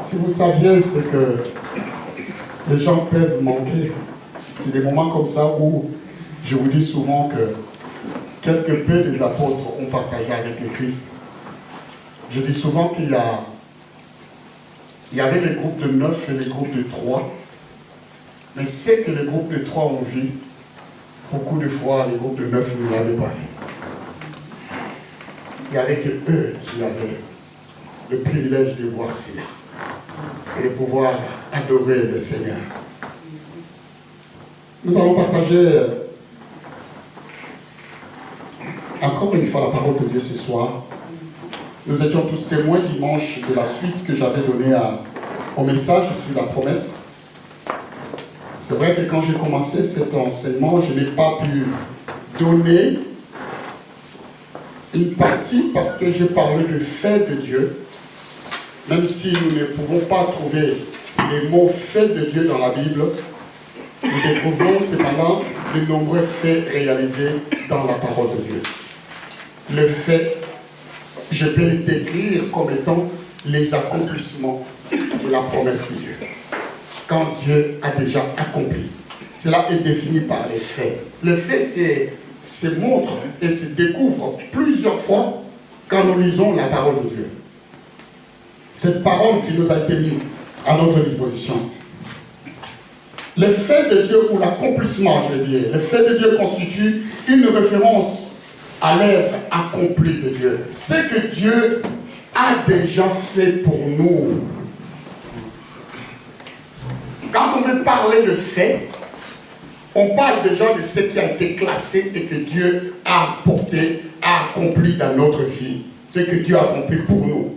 Si vous saviez ce que les gens peuvent manquer, c'est des moments comme ça où je vous dis souvent que quelque peu des apôtres ont partagé avec le Christ. Je dis souvent qu'il y avait les groupes de 9 et les groupes de 3, mais c'est que les groupes de 3 ont vu, beaucoup de fois les groupes de 9 ne l'avaient pas vu. Il n'y avait que eux qui avaient le privilège de voir cela et de pouvoir adorer le Seigneur. Nous allons partager encore une fois la parole de Dieu ce soir. Nous étions tous témoins dimanche de la suite que j'avais donnée au message sur la promesse. C'est vrai que quand j'ai commencé cet enseignement, je n'ai pas pu donner une partie parce que je parlais de faits de Dieu. Même si nous ne pouvons pas trouver les mots faits de Dieu dans la Bible, nous découvrons cependant de nombreux faits réalisés dans la parole de Dieu. Le fait, je peux le décrire comme étant les accomplissements de la promesse de Dieu. Quand Dieu a déjà accompli. Cela est défini par les faits. Les faits se montrent et se découvrent plusieurs fois quand nous lisons la parole de Dieu. Cette parole qui nous a été mise à notre disposition. Le fait de Dieu ou l'accomplissement, je veux dire, le fait de Dieu constitue une référence à l'œuvre accomplie de Dieu. Ce que Dieu a déjà fait pour nous. Quand on veut parler de faits, on parle déjà de ce qui a été classé et que Dieu a apporté, a accompli dans notre vie. Ce que Dieu a accompli pour nous.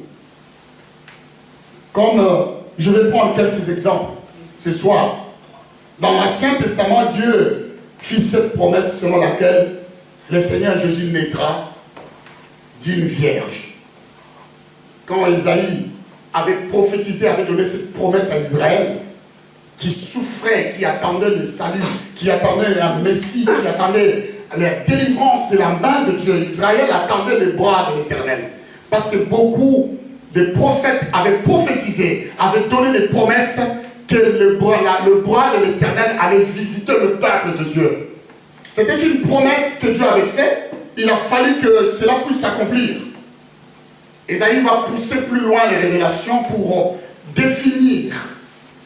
Comme je vais prendre quelques exemples ce soir. Dans l'Ancien Testament, Dieu fit cette promesse selon laquelle le Seigneur Jésus naîtra d'une vierge. Quand Isaïe avait prophétisé, avait donné cette promesse à Israël, qui souffrait, qui attendait le salut, qui attendait un Messie, qui attendait la délivrance de la main de Dieu. Israël attendait le bras de l'Éternel. Parce que beaucoup de prophètes avaient prophétisé, avaient donné des promesses que le bras de l'Éternel allait visiter le peuple de Dieu. C'était une promesse que Dieu avait faite. Il a fallu que cela puisse s'accomplir. Isaïe va pousser plus loin les révélations pour définir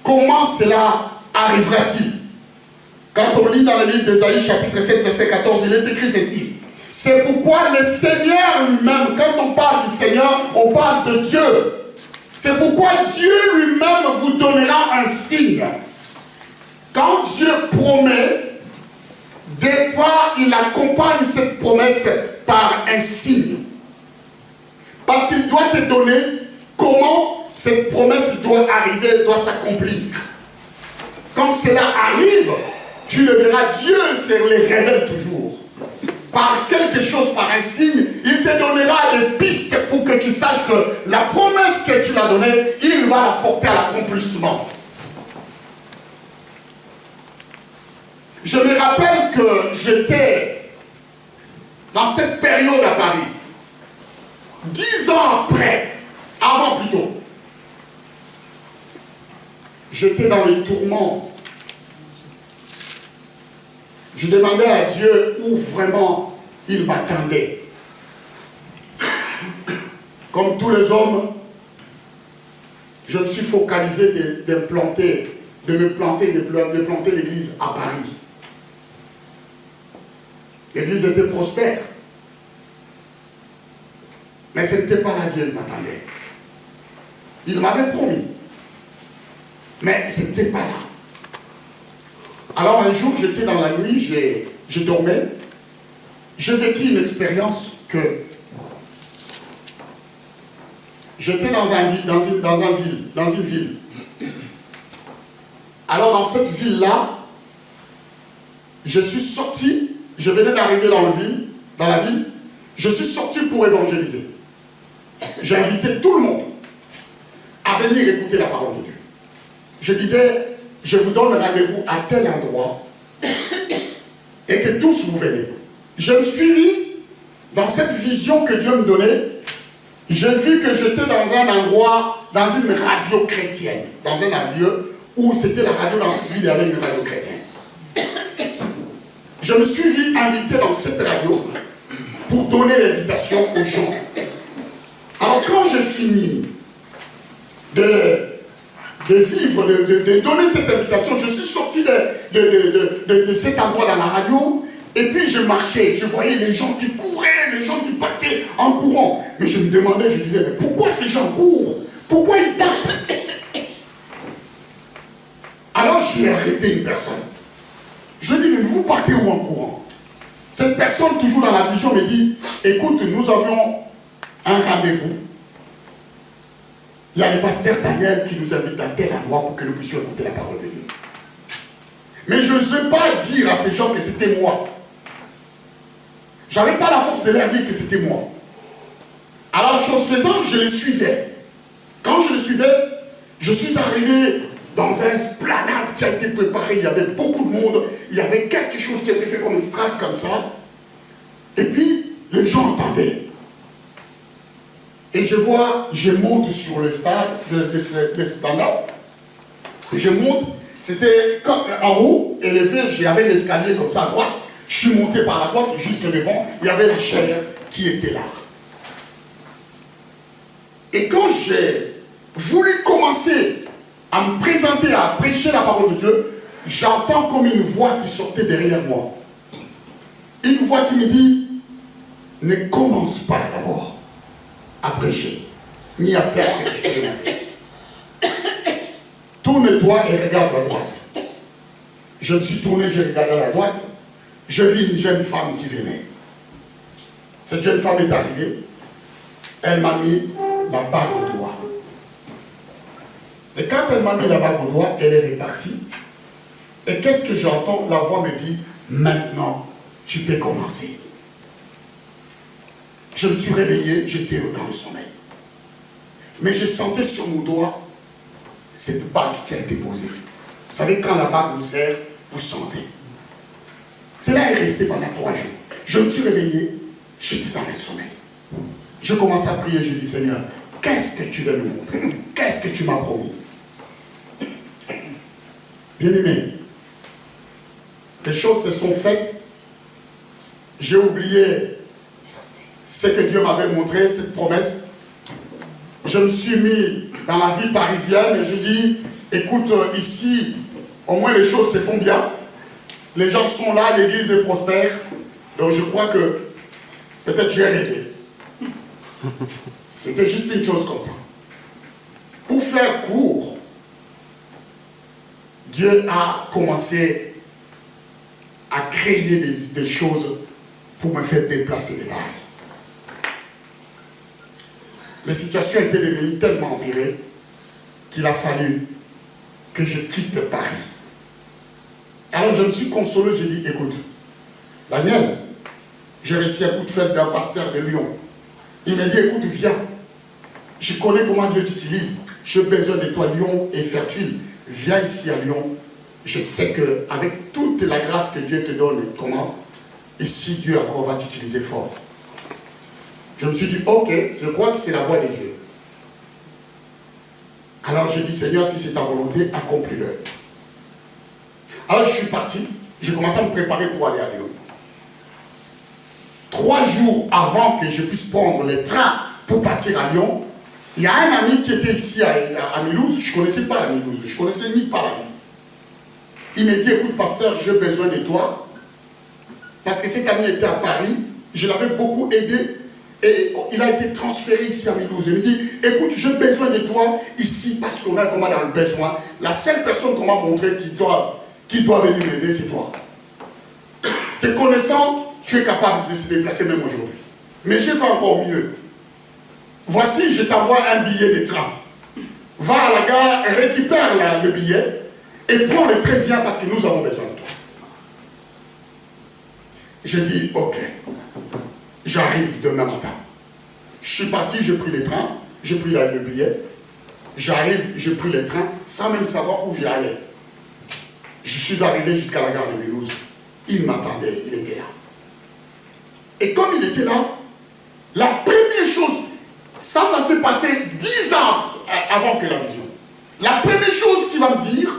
comment cela arrivera-t-il. Quand on lit dans le livre d'Ésaïe, chapitre 7, verset 14, il est écrit ceci. C'est pourquoi le Seigneur lui-même, quand on parle du Seigneur, on parle de Dieu. C'est pourquoi Dieu lui-même vous donnera un signe. Quand Dieu promet, des fois, il accompagne cette promesse par un signe. Parce qu'il doit te donner comment cette promesse doit arriver, doit s'accomplir. Quand cela arrive, tu le verras, Dieu se le révèle toujours. Par quelque chose, par un signe, il te donnera des pistes pour que tu saches que la promesse que tu l'as donnée, il va la porter à l'accomplissement. Je me rappelle que j'étais dans cette période à Paris. 10 ans après, avant plutôt, j'étais dans les tourments. Je demandais à Dieu où vraiment il m'attendait. Comme tous les hommes, je me suis focalisé de planter l'église à Paris. L'église était prospère. Mais ce n'était pas là Dieu qui m'attendait. Il m'avait promis. Mais ce n'était pas là. Alors un jour, j'étais dans la nuit, je dormais. J'ai vécu une expérience que j'étais dans une ville. Alors dans cette ville-là, je suis sorti, je venais d'arriver dans la ville, je suis sorti pour évangéliser. J'ai invité tout le monde à venir écouter la parole de Dieu. Je disais, je vous donne rendez-vous à tel endroit et que tous vous venez. Je me suis mis dans cette vision que Dieu me donnait. J'ai vu que j'étais dans un endroit dans une radio chrétienne, dans un lieu où c'était la radio dans cette ville, il y avait une radio chrétienne. Je me suis vu invité dans cette radio pour donner l'invitation aux gens. Alors quand je finis de vivre, de donner cette invitation, je suis sorti de cet endroit dans la radio, et puis je marchais, je voyais les gens qui couraient, les gens qui partaient en courant. Mais je me demandais, je disais, mais pourquoi ces gens courent? Pourquoi ils partent? Alors j'ai arrêté une personne. Je dis, mais vous partez où en courant? Cette personne, toujours dans la vision, me dit, écoute, nous avions un rendez-vous. Il y a le pasteur Daniel qui nous invite à tel endroit pour que nous puissions écouter la parole de Dieu. Mais je n'osais pas dire à ces gens que c'était moi. Je n'avais pas la force de leur dire que c'était moi. Alors, chose faisant, je les suivais. Quand je les suivais, je suis arrivé dans un esplanade qui a été préparé. Il y avait beaucoup de monde. Il y avait quelque chose qui a été fait comme une strate, comme ça. Et puis, les gens entendaient. Et je monte sur le stade de l'esplanade. Je monte, c'était en haut, élevé, j'avais l'escalier comme ça à droite. Je suis monté par la porte jusque devant. Il y avait la chaire qui était là. Et quand j'ai voulu commencer à me présenter, à prêcher la parole de Dieu, j'entends comme une voix qui sortait derrière moi. Une voix qui me dit, ne commence pas d'abord à prêcher, ni à faire ce que je te demande. Tourne-toi et regarde à droite. Je me suis tourné, j'ai regardé à la droite. Je vis une jeune femme qui venait. Cette jeune femme est arrivée. Elle m'a mis la bague au doigt. Et quand elle m'a mis la bague au doigt, elle est repartie. Et qu'est-ce que j'entends? La voix me dit, maintenant, tu peux commencer. Je me suis réveillé, j'étais dans le sommeil. Mais je sentais sur mon doigt cette bague qui a été posée. Vous savez, quand la bague vous sert, vous sentez. Cela est resté pendant 3 jours. Je me suis réveillé, j'étais dans le sommeil. Je commence à prier, je dis, Seigneur, qu'est-ce que tu veux me montrer? Qu'est-ce que tu m'as promis? Bien-aimé, les choses se sont faites. J'ai oublié ce que Dieu m'avait montré, cette promesse. Je me suis mis dans la vie parisienne et je dis, écoute, ici, au moins les choses se font bien. Les gens sont là, l'église est prospère. Donc je crois que peut-être j'ai rêvé. C'était juste une chose comme ça. Pour faire court, Dieu a commencé à créer des choses pour me faire déplacer des barres. La situation était devenue tellement empirée qu'il a fallu que je quitte Paris. Alors je me suis consolé, j'ai dit, écoute, Daniel, j'ai reçu un coup de fil d'un pasteur de Lyon. Il m'a dit, écoute, viens. Je connais comment Dieu t'utilise. J'ai besoin de toi, Lyon est fertile. Viens ici à Lyon. Je sais qu'avec toute la grâce que Dieu te donne, comment, ici Dieu encore va t'utiliser fort. Je me suis dit, ok, je crois que c'est la voie de Dieu. Alors j'ai dit, Seigneur, si c'est ta volonté, accomplis-le. Alors je suis parti, j'ai commencé à me préparer pour aller à Lyon. 3 jours avant que je puisse prendre le train pour partir à Lyon, il y a un ami qui était ici à Mulhouse. Je ne connaissais pas la Mulhouse, je ne connaissais ni pas la ville. Il m'a dit, écoute pasteur, j'ai besoin de toi. Parce que cet ami était à Paris, je l'avais beaucoup aidé. Et il a été transféré ici à Mulhouse. Il me dit, écoute, j'ai besoin de toi ici parce qu'on est vraiment dans le besoin. La seule personne qu'on m'a montré qui doit venir m'aider, c'est toi. Te connaissant, tu es capable de se déplacer même aujourd'hui. Mais j'ai fait encore mieux. Voici, je t'envoie un billet de train. Va à la gare, récupère le billet et prends le train, viens parce que nous avons besoin de toi. J'ai dit, ok. J'arrive demain matin. Je suis parti, j'ai pris le train, j'ai pris le billet. J'arrive, j'ai pris le train sans même savoir où j'allais. Je suis arrivé jusqu'à la gare de Mulhouse. Il m'attendait, il était là. Et comme il était là, la première chose, ça s'est passé 10 ans avant que la vision. La première chose qu'il va me dire,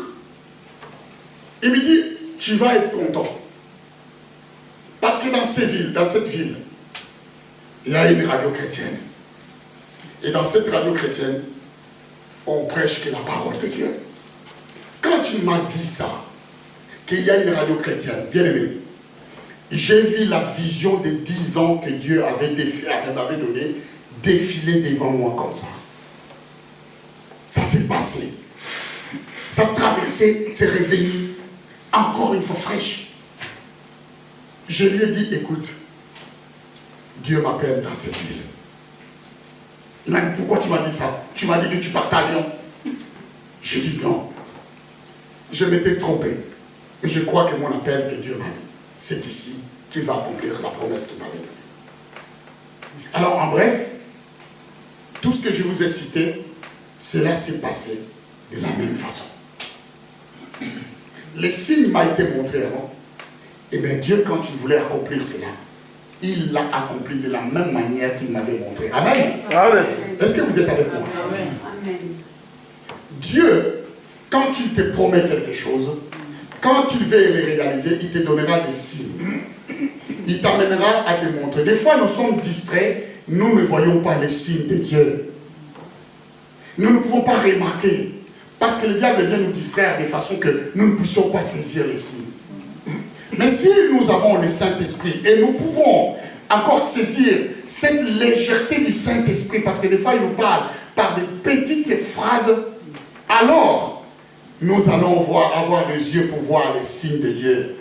il me dit, tu vas être content. Parce que dans cette ville, il y a une radio chrétienne. Et dans cette radio chrétienne, on prêche que la parole de Dieu. Quand tu m'as dit ça, qu'il y a une radio chrétienne, bien aimé, j'ai vu la vision de 10 ans que Dieu m'avait donné défiler devant moi comme ça. Ça s'est passé. Ça a traversé, s'est réveillé, encore une fois fraîche. Je lui ai dit, écoute, Dieu m'appelle dans cette ville. Il m'a dit, pourquoi tu m'as dit ça? Tu m'as dit que tu partais à Lyon. J'ai dit non. Je m'étais trompé. Et je crois que mon appel que Dieu m'a dit, c'est ici qu'il va accomplir la promesse qu'il m'avait donnée. Alors, en bref, tout ce que je vous ai cité, cela s'est passé de la même façon. Les signes m'ont été montrés avant. Et bien Dieu, quand il voulait accomplir cela, il l'a accompli de la même manière qu'il m'avait montré. Amen. Amen. Est-ce que vous êtes avec moi? Amen. Dieu, quand il te promet quelque chose, quand tu veux le réaliser, il te donnera des signes. Il t'amènera à te montrer. Des fois, nous sommes distraits, nous ne voyons pas les signes de Dieu. Nous ne pouvons pas remarquer. Parce que le diable vient nous distraire de façon que nous ne puissions pas saisir les signes. Mais si nous avons le Saint-Esprit et nous pouvons encore saisir cette légèreté du Saint-Esprit, parce que des fois il nous parle par des petites phrases, alors nous allons avoir les yeux pour voir les signes de Dieu.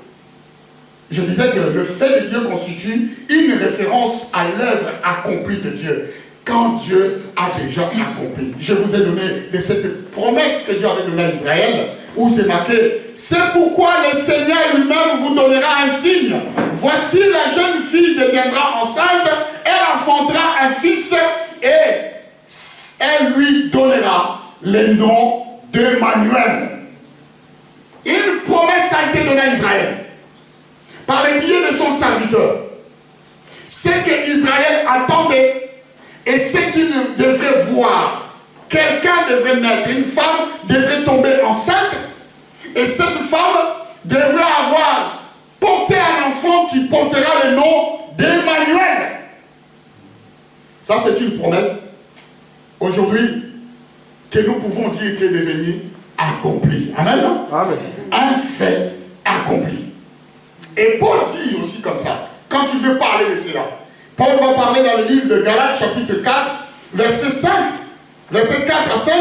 Je disais que le fait de Dieu constitue une référence à l'œuvre accomplie de Dieu. Quand Dieu a déjà accompli. Je vous ai donné de cette promesse que Dieu avait donnée à Israël, où c'est marqué, c'est pourquoi le Seigneur lui-même vous donnera un signe. Voici la jeune fille deviendra enceinte, elle enfantera un fils et elle lui donnera le nom d'Emmanuel. Une promesse a été donnée à Israël par le biais de son serviteur. Ce que Israël attendait et ce qu'il devrait voir. Quelqu'un devrait naître, une femme devrait tomber enceinte et cette femme devrait avoir porté un enfant qui portera le nom d'Emmanuel. Ça c'est une promesse aujourd'hui que nous pouvons dire qu'elle est devenue accomplie. Amen. Amen. Un fait accompli. Et Paul dit aussi comme ça, quand il veut parler de cela. Paul va parler dans le livre de Galates chapitre 4, verset 5, verset 4 à 5,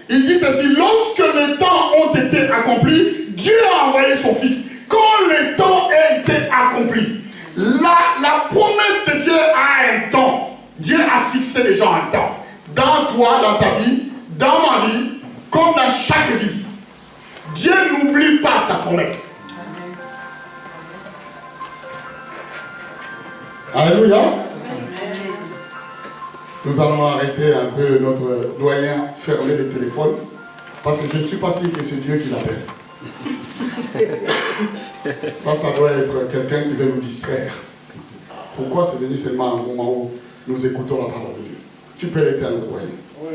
il dit ceci, lorsque les temps ont été accomplis, Dieu a envoyé son Fils. Quand le temps a été accompli, la promesse de Dieu a un temps. Dieu a fixé déjà un temps. Dans toi, dans ta vie, dans ma vie, comme dans chaque vie. Dieu n'oublie pas sa promesse. Alléluia. Nous allons arrêter un peu notre doyen, fermer les téléphones, parce que je ne suis pas sûr que c'est Dieu qui l'appelle. Ça doit être quelqu'un qui veut nous distraire. Pourquoi c'est devenu seulement un moment où nous écoutons la parole de Dieu? Tu peux l'éteindre, doyen. Oui,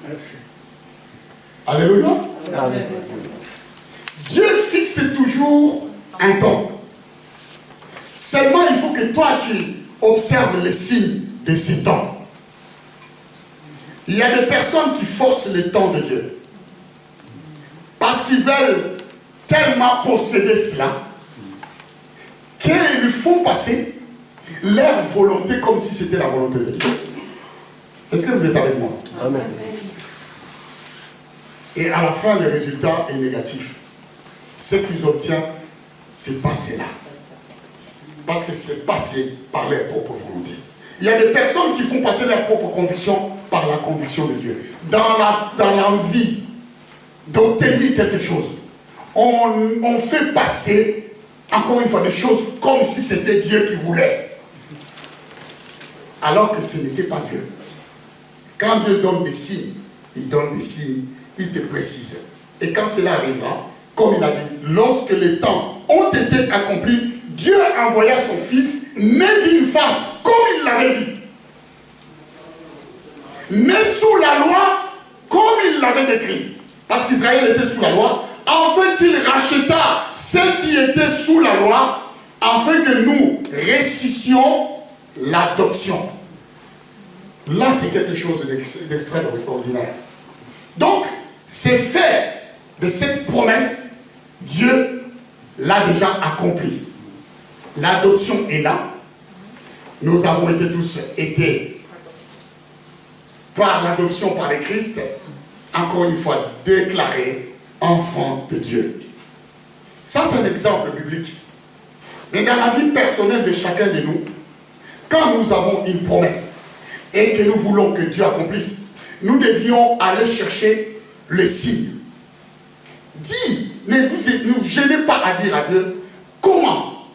merci. Alléluia. Amen. Dieu fixe toujours un temps. Seulement, il faut que toi, tu observes les signes de ce temps. Il y a des personnes qui forcent le temps de Dieu. Parce qu'ils veulent tellement posséder cela qu'ils lui font passer leur volonté comme si c'était la volonté de Dieu. Est-ce que vous êtes avec moi? Amen. Et à la fin, le résultat est négatif. Ce qu'ils obtiennent, c'est pas cela. Parce que c'est passé par leur propre volonté. Il y a des personnes qui font passer leur propre conviction par la conviction de Dieu. Dans l'envie d'obtenir quelque chose, on fait passer, encore une fois, des choses comme si c'était Dieu qui voulait. Alors que ce n'était pas Dieu. Quand Dieu donne des signes, il donne des signes, il te précise. Et quand cela arrivera, comme il a dit, lorsque les temps ont été accomplis, Dieu envoya son fils, né d'une femme, comme il l'avait dit. Né sous la loi, comme il l'avait décrit, parce qu'Israël était sous la loi, afin qu'il racheta ceux qui étaient sous la loi, afin que nous ressuscions l'adoption. Là, c'est quelque chose d'extraordinaire. Donc, c'est fait de cette promesse, Dieu l'a déjà accompli. L'adoption est là. Nous avons été tous par l'adoption par le Christ, encore une fois, déclarés enfants de Dieu. Ça, c'est un exemple biblique. Mais dans la vie personnelle de chacun de nous, quand nous avons une promesse et que nous voulons que Dieu accomplisse, nous devions aller chercher le signe. Ne vous gênez pas à dire à Dieu comment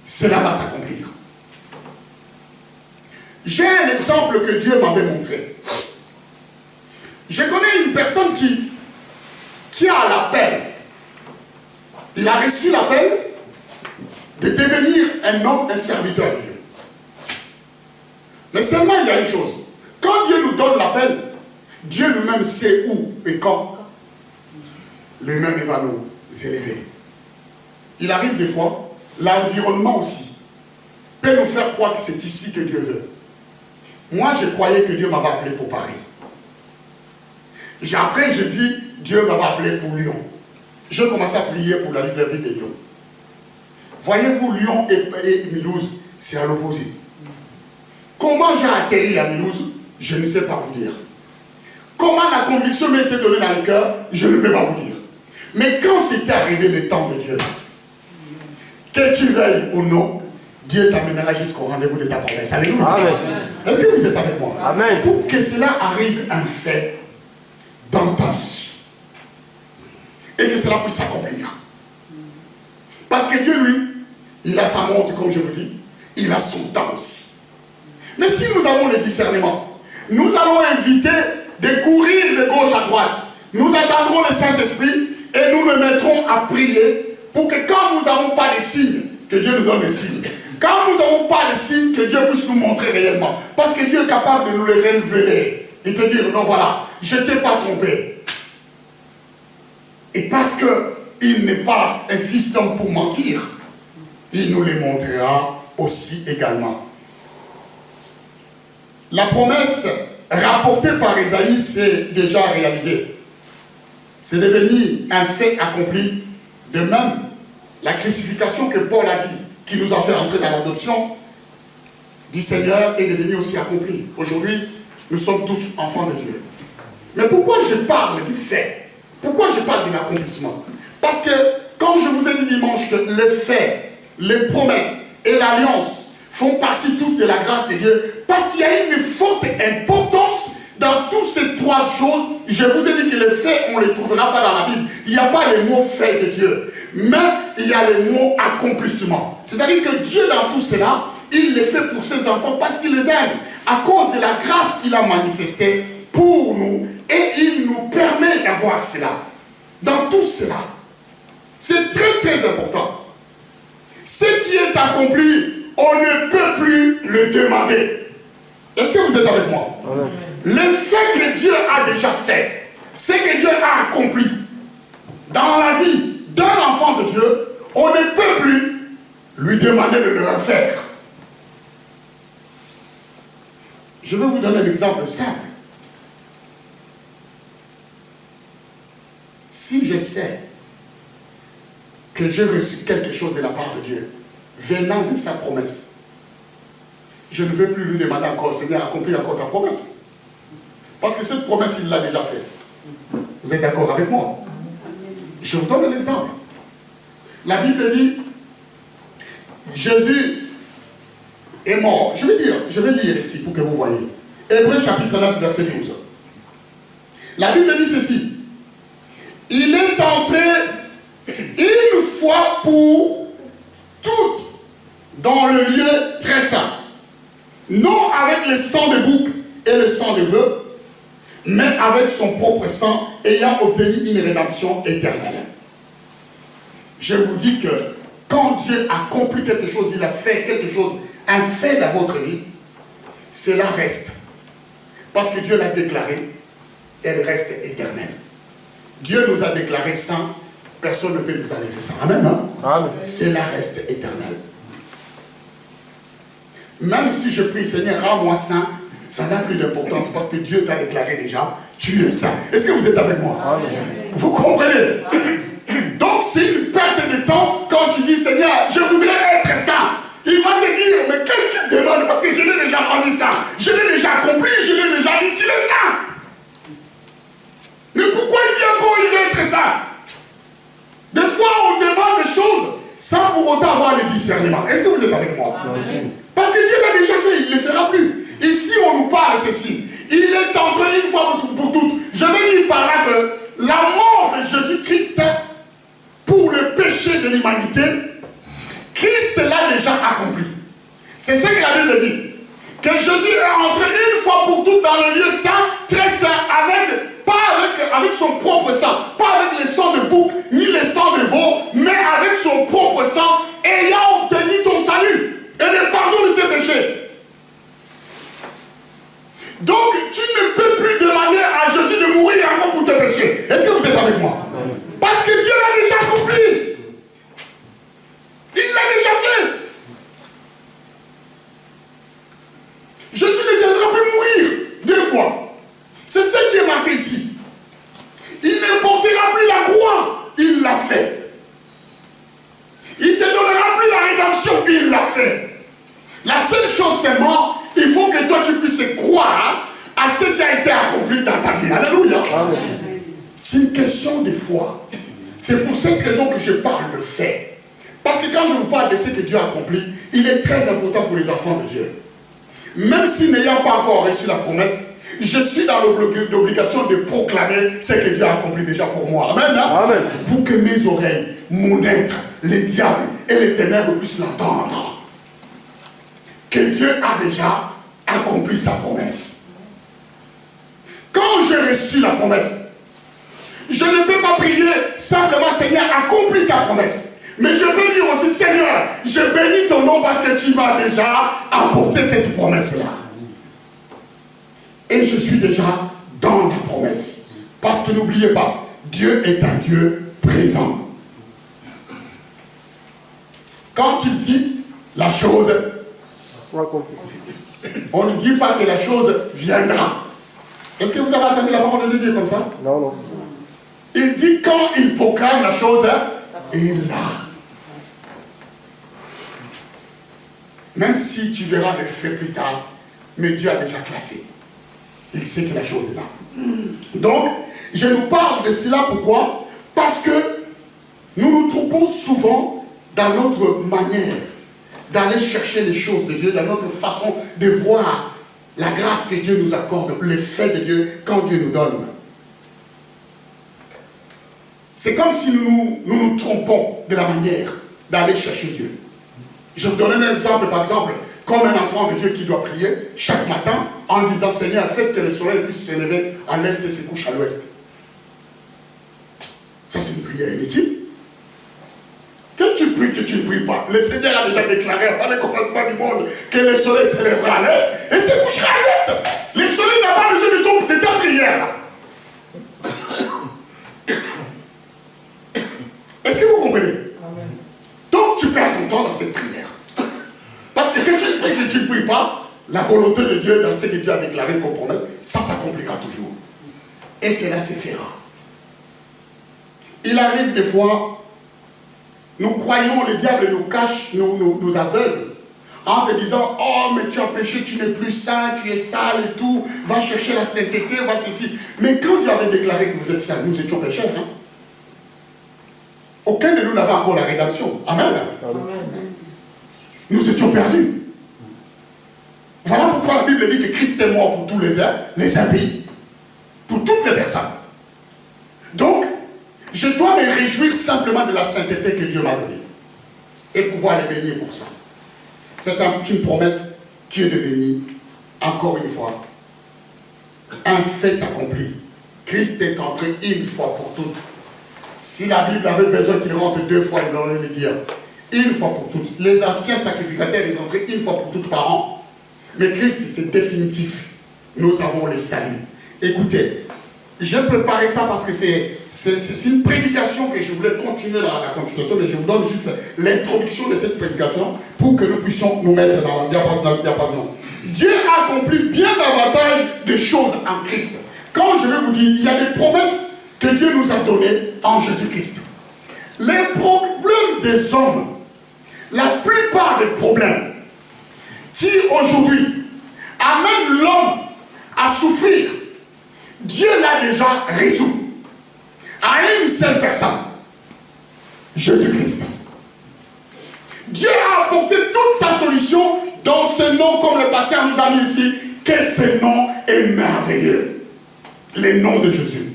cela va s'accomplir. J'ai un exemple que Dieu m'avait montré. Je connais une personne qui a l'appel. Il a reçu l'appel de devenir un homme, un serviteur de Dieu. Mais seulement il y a une chose. Quand Dieu nous donne l'appel, Dieu lui-même sait où et quand. Lui-même il va nous élever. Il arrive des fois, l'environnement aussi peut nous faire croire que c'est ici que Dieu veut. Moi, je croyais que Dieu m'avait appelé pour Paris. Après, je dis, Dieu m'avait appelé pour Lyon. Je commençais à prier pour la ville de Lyon. Voyez-vous, Lyon et Mulhouse, c'est à l'opposé. Comment j'ai atterri à Mulhouse, je ne sais pas vous dire. Comment la conviction m'a été donnée dans le cœur, je ne peux pas vous dire. Mais quand c'était arrivé le temps de Dieu, que tu veuilles ou non, Dieu t'amènera jusqu'au rendez-vous de ta promesse. Alléluia. Est-ce que vous êtes avec moi? Amen. Pour que cela arrive un fait dans ta vie. Et que cela puisse s'accomplir. Parce que Dieu, lui, il a sa montre, comme je vous dis. Il a son temps aussi. Mais si nous avons le discernement, nous allons éviter de courir de gauche à droite. Nous attendrons le Saint-Esprit et nous nous mettrons à prier pour que quand nous n'avons pas de signes, que Dieu nous donne des signes. Quand nous n'avons pas de signes, que Dieu puisse nous montrer réellement. Parce que Dieu est capable de nous les révéler. Et te dire, non voilà, je ne t'ai pas trompé. Et parce qu'il n'est pas un fils d'homme pour mentir, il nous les montrera aussi également. La promesse rapportée par Ésaïe s'est déjà réalisée. C'est devenu un fait accompli. De même, la crucifixion que Paul a dit, qui nous a fait entrer dans l'adoption du Seigneur, est devenue aussi accomplie. Aujourd'hui, nous sommes tous enfants de Dieu. Mais pourquoi je parle du fait? Pourquoi je parle de l'accomplissement? Parce que, comme je vous ai dit dimanche, que les faits, les promesses et l'alliance font partie tous de la grâce de Dieu, parce qu'il y a une forte importance dans toutes ces trois choses. Je vous ai dit que les faits, on ne les trouvera pas dans la Bible. Il n'y a pas les mots faits de Dieu, mais il y a les mots accomplissement. C'est-à-dire que Dieu, dans tout cela, il les fait pour ses enfants parce qu'il les aime, à cause de la grâce qu'il a manifestée pour nous, et il nous permet d'avoir cela. Dans tout cela, c'est très très important. Ce qui est accompli, on ne peut plus le demander. Est-ce que vous êtes avec moi? Amen. Le fait que Dieu a déjà fait, ce que Dieu a accompli dans la vie d'un enfant de Dieu, on ne peut plus lui demander de le refaire. Je vais vous donner un exemple simple. Si je sais que j'ai reçu quelque chose de la part de Dieu, venant de sa promesse, je ne vais plus lui demander encore, Seigneur, accomplis encore ta promesse. Parce que cette promesse, il l'a déjà faite. Vous êtes d'accord avec moi? Je vous donne un exemple. La Bible dit, Jésus est mort. Je vais lire ici pour que vous voyez. Hébreux chapitre 9, verset 12. La Bible dit ceci. Il est entré une fois pour toutes dans le lieu très saint. Non avec le sang de bouc et le sang de vœux, mais avec son propre sang, ayant obtenu une rédemption éternelle. Je vous dis que quand Dieu accomplit quelque chose, il a fait quelque chose, un fait dans votre vie, cela reste. Parce que Dieu l'a déclaré elle reste éternelle. Dieu nous a déclaré saints, personne ne peut nous enlever ça. Amen, hein? Amen. Cela reste éternel. Même si je prie, Seigneur, rends-moi saint, ça n'a plus d'importance parce que Dieu t'a déclaré déjà, tu es saint. Est-ce que vous êtes avec moi? Amen. Vous comprenez? Donc c'est une perte de temps quand tu dis, Seigneur, je voudrais être saint. Il va te dire, mais qu'est-ce qu'il demande? Parce que je l'ai déjà rendu saint. Je l'ai déjà accompli, je l'ai déjà dit qu'il est saint. Mais pourquoi il dit encore il veut être saint? Des fois, on demande des choses sans pour autant avoir le discernement. Est-ce que vous êtes avec moi? Amen. Parce que Dieu l'a déjà fait, il ne le fera plus. Ici, on nous parle de ceci. Il est entré une fois pour toutes. Je veux dire par là que la mort de Jésus-Christ pour le péché de l'humanité, Christ l'a déjà accompli. C'est ce que la Bible dit. Que Jésus est entré une fois pour toutes dans le lieu saint, très saint, pas avec son propre sang, pas avec le sang de bouc, ni le sang de veau, mais avec son propre sang, ayant obtenu ton salut et le pardon de tes péchés. Donc, tu ne peux plus demander à Jésus de mourir encore pour tes péchés. Est-ce que vous êtes avec moi? Parce que Dieu l'a déjà accompli. Il l'a déjà fait. Jésus ne viendra plus mourir deux fois. C'est ce qui est marqué ici. Il ne portera plus la croix. Il l'a fait. Il ne te donnera plus la rédemption. Il l'a fait. La seule chose seulement, il faut que toi tu puisses croire à ce qui a été accompli dans ta vie. Alléluia. Amen. C'est une question de foi. C'est pour cette raison que je parle de fait. Parce que quand je vous parle de ce que Dieu a accompli, il est très important pour les enfants de Dieu. Même si n'ayant pas encore reçu la promesse, je suis dans l'obligation de proclamer ce que Dieu a accompli déjà pour moi. Amen. Amen. Pour que mes oreilles, mon être, les diables et les ténèbres puissent l'entendre. Que Dieu a déjà accompli sa promesse. Quand j'ai reçu la promesse, je ne peux pas prier simplement, Seigneur, accomplis ta promesse. Mais je peux dire aussi, Seigneur, je bénis ton nom parce que tu m'as déjà apporté cette promesse-là. Et je suis déjà dans la promesse. Parce que n'oubliez pas, Dieu est un Dieu présent. Quand il dit la chose, on ne dit pas que la chose viendra. Est-ce que vous avez entendu la parole de Dieu comme ça? Non, non. Il dit quand il proclame la chose, il l'a. Même si tu verras le fait plus tard, mais Dieu a déjà classé. Il sait que la chose est là. Donc, je nous parle de cela, pourquoi? Parce que nous nous trompons souvent dans notre manière d'aller chercher les choses de Dieu, dans notre façon de voir la grâce que Dieu nous accorde, le fait de Dieu quand Dieu nous donne. C'est comme si nous nous trompons de la manière d'aller chercher Dieu. Je vous donne un exemple, par exemple, comme un enfant de Dieu qui doit prier chaque matin en disant, Seigneur, faites que le soleil puisse se lever à l'est et se couche à l'ouest. Ça, c'est une prière inutile. Que tu pries, que tu ne pries pas. Le Seigneur a déjà déclaré avant le commencement du monde que le soleil se lèvera à l'est et se couchera à l'ouest. Le soleil n'a pas besoin de ta prière. Est-ce que vous comprenez? Amen. Donc tu perds ton temps dans cette prière. Parce que quand tu pries, que tu ne pries pas, la volonté de Dieu dans ce que Dieu a déclaré comme promesse, ça s'accomplira toujours. Et cela se fera. Il arrive des fois, nous croyons, le diable nous cache, nous aveugle, en te disant, oh mais tu as péché, tu n'es plus saint, tu es sale et tout, va chercher la sainteté, va ceci. Mais quand Dieu avait déclaré que vous êtes saint, nous étions pécheurs, hein? Aucun de nous n'avait encore la rédemption. Amen. Amen. Nous étions perdus. Voilà pourquoi la Bible dit que Christ est mort pour tous les impies. Pour toutes les personnes. Donc, je dois me réjouir simplement de la sainteté que Dieu m'a donnée. Et pouvoir les bénir pour ça. C'est une promesse qui est devenue, encore une fois, un fait accompli. Christ est entré une fois pour toutes. Si la Bible avait besoin qu'il rentre deux fois, il aurait le dire une fois pour toutes. Les anciens sacrificateurs, ils entraient une fois pour toutes par an. Mais Christ, c'est définitif. Nous avons le salut. Écoutez, j'ai préparé ça parce que c'est une prédication que je voulais continuer dans la continuation, mais je vous donne juste l'introduction de cette prédication pour que nous puissions nous mettre dans le diapason. Dieu a accompli bien davantage de choses en Christ. Quand je vais vous dire, il y a des promesses que Dieu nous a données en Jésus-Christ. Les problèmes des hommes, la plupart des problèmes qui aujourd'hui amènent l'homme à souffrir, Dieu l'a déjà résolu à une seule personne, Jésus-Christ. Dieu a apporté toute sa solution dans ce nom, comme le pasteur nous a mis ici, que ce nom est merveilleux. Le nom de Jésus.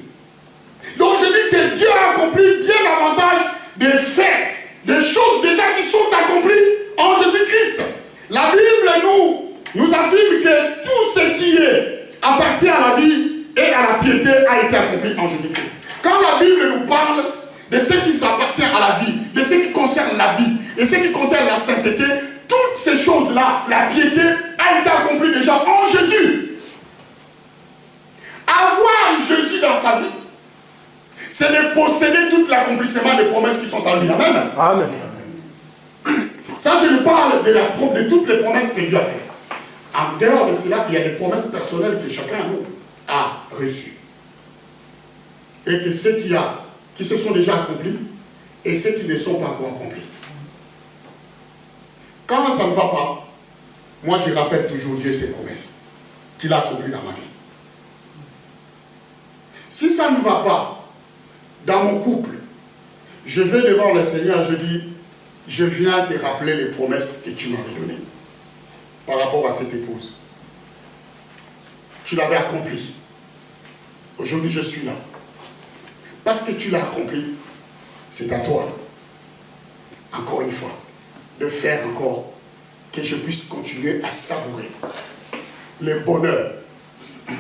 Donc je dis que Dieu a accompli bien davantage des faits, des choses déjà qui sont accomplies en Jésus-Christ. La Bible nous affirme que tout ce qui appartient à la vie et à la piété a été accompli en Jésus-Christ. Quand la Bible nous parle de ce qui appartient à la vie, de ce qui concerne la vie, et ce qui concerne la sainteté, toutes ces choses-là, la piété a été accomplie déjà en Jésus. Avoir Jésus dans sa vie, c'est de posséder tout l'accomplissement des promesses qui sont en lui. Amen. Amen. Ça, je nous parle de toutes les promesses que Dieu a faites. En dehors de cela, il y a des promesses personnelles que chacun de nous a reçues. Et que ceux qui se sont déjà accomplis et ceux qui ne sont pas encore accomplis. Quand ça ne va pas, moi je rappelle toujours Dieu ses promesses qu'il a accomplies dans ma vie. Si ça ne va pas dans mon couple, je vais devant le Seigneur, je dis, je viens te rappeler les promesses que tu m'avais données par rapport à cette épouse. Tu l'avais accompli. Aujourd'hui, je suis là. Parce que tu l'as accompli, c'est à toi, encore une fois, de faire encore que je puisse continuer à savourer le bonheur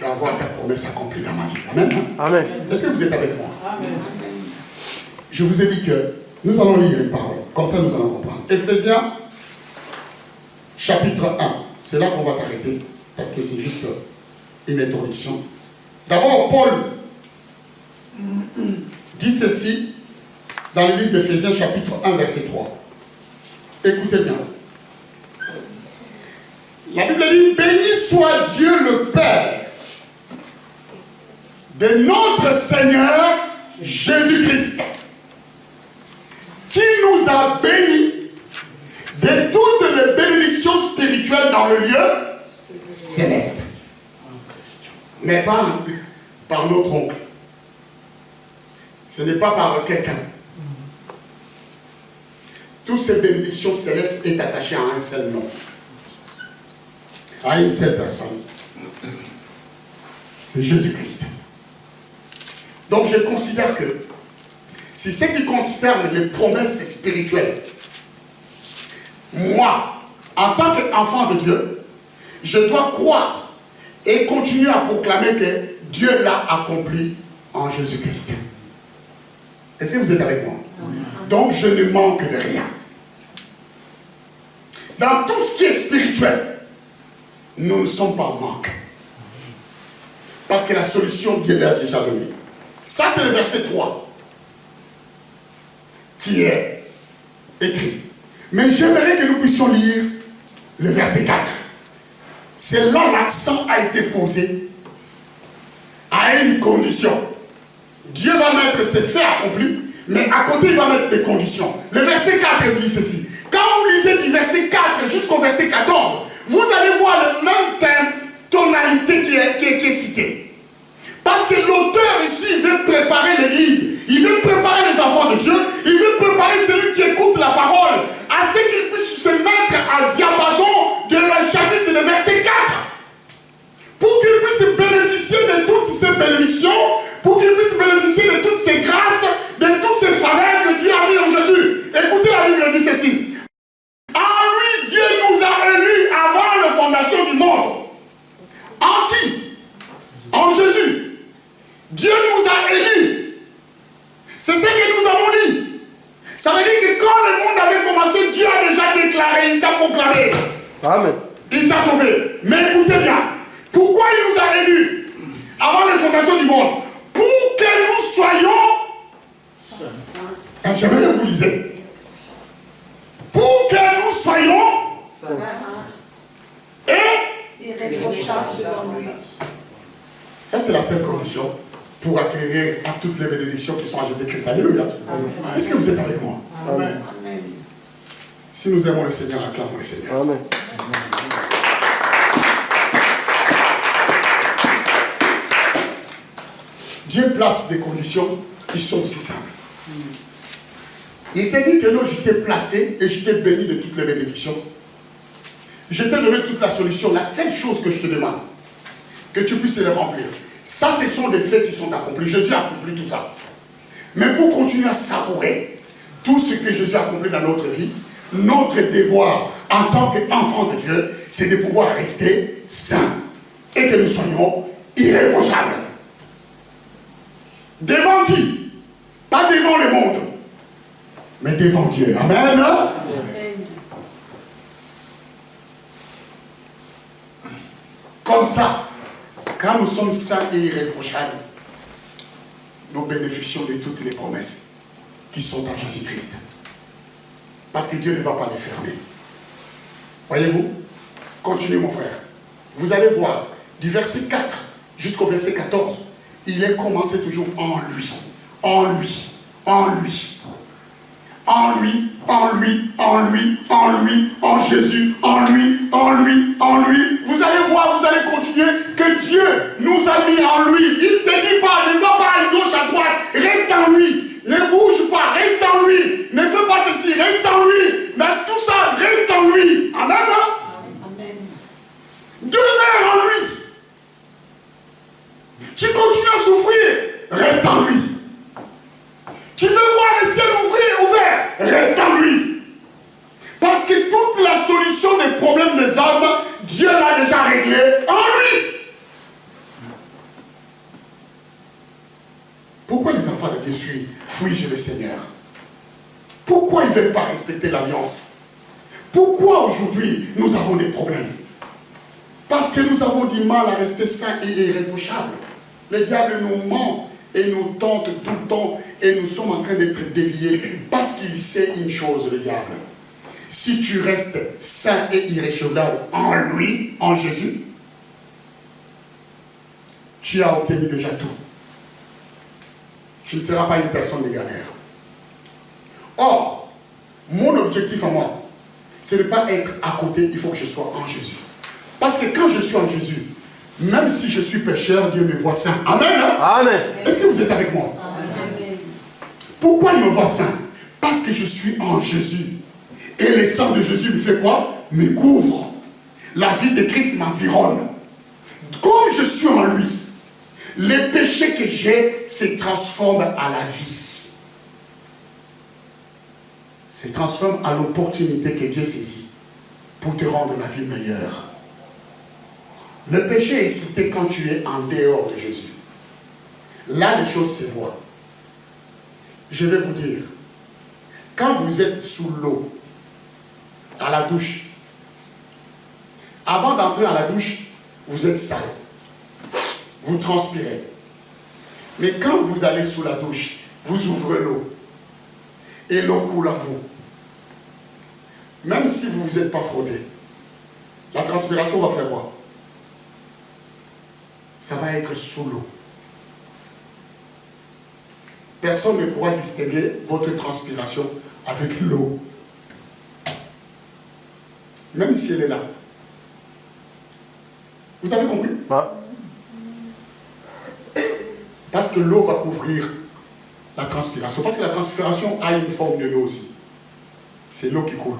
d'avoir ta promesse accomplie dans ma vie. Amen. Amen. Est-ce que vous êtes avec moi? Amen. Je vous ai dit que nous allons lire les paroles. Comme ça, nous allons comprendre. Éphésiens, chapitre 1. C'est là qu'on va s'arrêter, parce que c'est juste une introduction. D'abord, Paul dit ceci dans le livre d'Éphésiens, chapitre 1, verset 3. Écoutez bien. La Bible dit, béni soit Dieu le Père de notre Seigneur Jésus-Christ, qui nous a bénis de toutes les bénédictions spirituelles dans le lieu céleste. Mais pas par notre oncle. Ce n'est pas par quelqu'un. Toutes ces bénédictions célestes sont attachées à un seul nom. À une seule personne. C'est Jésus-Christ. Donc je considère que si ce qui concerne les promesses spirituelles, moi, en tant qu'enfant de Dieu, je dois croire et continuer à proclamer que Dieu l'a accompli en Jésus-Christ. Est-ce que vous êtes avec moi? Donc je ne manque de rien. Dans tout ce qui est spirituel, nous ne sommes pas en manque. Parce que la solution, Dieu l'a déjà donnée. Ça, c'est le verset 3 qui est écrit. Mais j'aimerais que nous puissions lire le verset 4. C'est là l'accent a été posé à une condition. Dieu va mettre ses faits accomplis, mais à côté, il va mettre des conditions. Le verset 4 dit ceci. Quand vous lisez du verset 4 jusqu'au verset 14, vous allez voir le même thème, tonalité qui est citée. Parce que l'auteur ici veut préparer l'église, il veut préparer les enfants de Dieu, il veut préparer celui qui écoute la parole, à ce qu'il puisse se mettre à diapason de la chapitre de verset 4. Pour qu'il puisse bénéficier de toutes ces bénédictions, pour qu'il puisse bénéficier de toutes ces grâces, de toutes ces faveurs que Dieu a mis en Jésus. Écoutez, la Bible dit ceci. En lui, Dieu nous a élus avant la fondation du monde. En qui? En Jésus. Dieu nous a élus. C'est ce que nous avons dit. Ça veut dire que quand le monde avait commencé, Dieu a déjà déclaré, il t'a proclamé. Amen. Il t'a sauvé. Mais écoutez bien. Pourquoi il nous a élus avant la fondation du monde? Pour soyons saints. J'aimerais que vous lisez. Pour que nous soyons saints et irréprochables devant lui. Ça, c'est la seule condition pour acquérir à toutes les bénédictions qui sont en Jésus-Christ. Alléluia. Est-ce que vous êtes avec moi? Amen. Si nous aimons le Seigneur, acclamons le Seigneur. Amen. Dieu place des conditions qui sont aussi simples. Il t'a dit que non, je t'ai placé et je t'ai béni de toutes les bénédictions. Je t'ai donné toute la solution. La seule chose que je te demande, que tu puisses les remplir. Ça, ce sont des faits qui sont accomplis. Jésus a accompli tout ça. Mais pour continuer à savourer tout ce que Jésus a accompli dans notre vie, notre devoir en tant qu'enfant de Dieu, c'est de pouvoir rester saints et que nous soyons irréprochables. Devant qui? Pas devant le monde, mais devant Dieu. Amen. Comme ça, quand nous sommes saints et irréprochables, nous bénéficions de toutes les promesses qui sont en Jésus-Christ. Parce que Dieu ne va pas les fermer. Voyez-vous? Continuez mon frère. Vous allez voir, du verset 4 jusqu'au verset 14, il est commencé toujours en lui. En lui. En lui. En lui, en lui, en lui, en lui, en Jésus, en lui, en lui, en lui. Vous allez voir, vous allez continuer que Dieu nous a mis en lui. Il ne te dit pas, ne va pas à gauche, à droite, reste en lui. Ne bouge pas, reste en lui. Ne fais pas ceci, reste en lui. Mais tout ça, reste en lui. Amen. Amen. Demeure en lui. Tu continues à souffrir, reste en lui. Tu veux voir le ciel ouvert, reste en lui. Parce que toute la solution des problèmes des âmes, Dieu l'a déjà réglé en lui. Pourquoi les enfants de Dieu fuient le Seigneur? Pourquoi ils ne veulent pas respecter l'alliance? Pourquoi aujourd'hui nous avons des problèmes? Parce que nous avons du mal à rester saints et irréprochables. Le diable nous ment et nous tente tout le temps et nous sommes en train d'être déviés parce qu'il sait une chose, le diable. Si tu restes saint et irréprochable en lui, en Jésus, tu as obtenu déjà tout. Tu ne seras pas une personne de galère. Or, mon objectif à moi, c'est de ne pas être à côté, il faut que je sois en Jésus. Parce que quand je suis en Jésus, même si je suis pécheur, Dieu me voit saint. Amen. Hein? Amen. Est-ce que vous êtes avec moi? Amen. Pourquoi il me voit saint? Parce que je suis en Jésus. Et le sang de Jésus me fait quoi? Me couvre. La vie de Christ m'environne. Comme je suis en lui, les péchés que j'ai se transforment à la vie. Se transforment à l'opportunité que Dieu saisit pour te rendre la vie meilleure. Le péché est cité quand tu es en dehors de Jésus. Là, les choses se voient. Je vais vous dire, quand vous êtes sous l'eau, à la douche, avant d'entrer dans la douche, vous êtes sale. Vous transpirez. Mais quand vous allez sous la douche, vous ouvrez l'eau. Et l'eau coule en vous. Même si vous ne vous êtes pas frotté, la transpiration va faire quoi? Ça va être sous l'eau. Personne ne pourra distinguer votre transpiration avec l'eau. Même si elle est là. Vous avez compris? Ah. Parce que l'eau va couvrir la transpiration. Parce que la transpiration a une forme de l'eau aussi. C'est l'eau qui coule.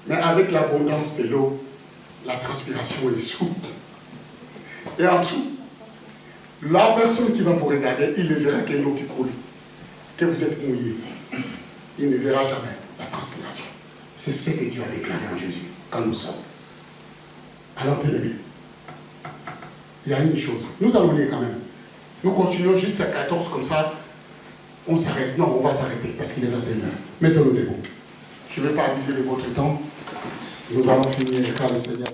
Mais avec l'abondance de l'eau, la transpiration est sous. Et en dessous, la personne qui va vous regarder, il ne verra que l'eau qui coule. Que vous êtes mouillé. Il ne verra jamais la transpiration. C'est ce que Dieu a déclaré en Jésus, quand nous sommes. Alors, bien aimé, il y a une chose. Nous allons lire quand même. Nous continuons jusqu'à 14, comme ça, on s'arrête. Non, on va s'arrêter, parce qu'il est 21h. Mettons-nous debout. Je ne vais pas abuser de votre temps. Nous allons finir car le Seigneur...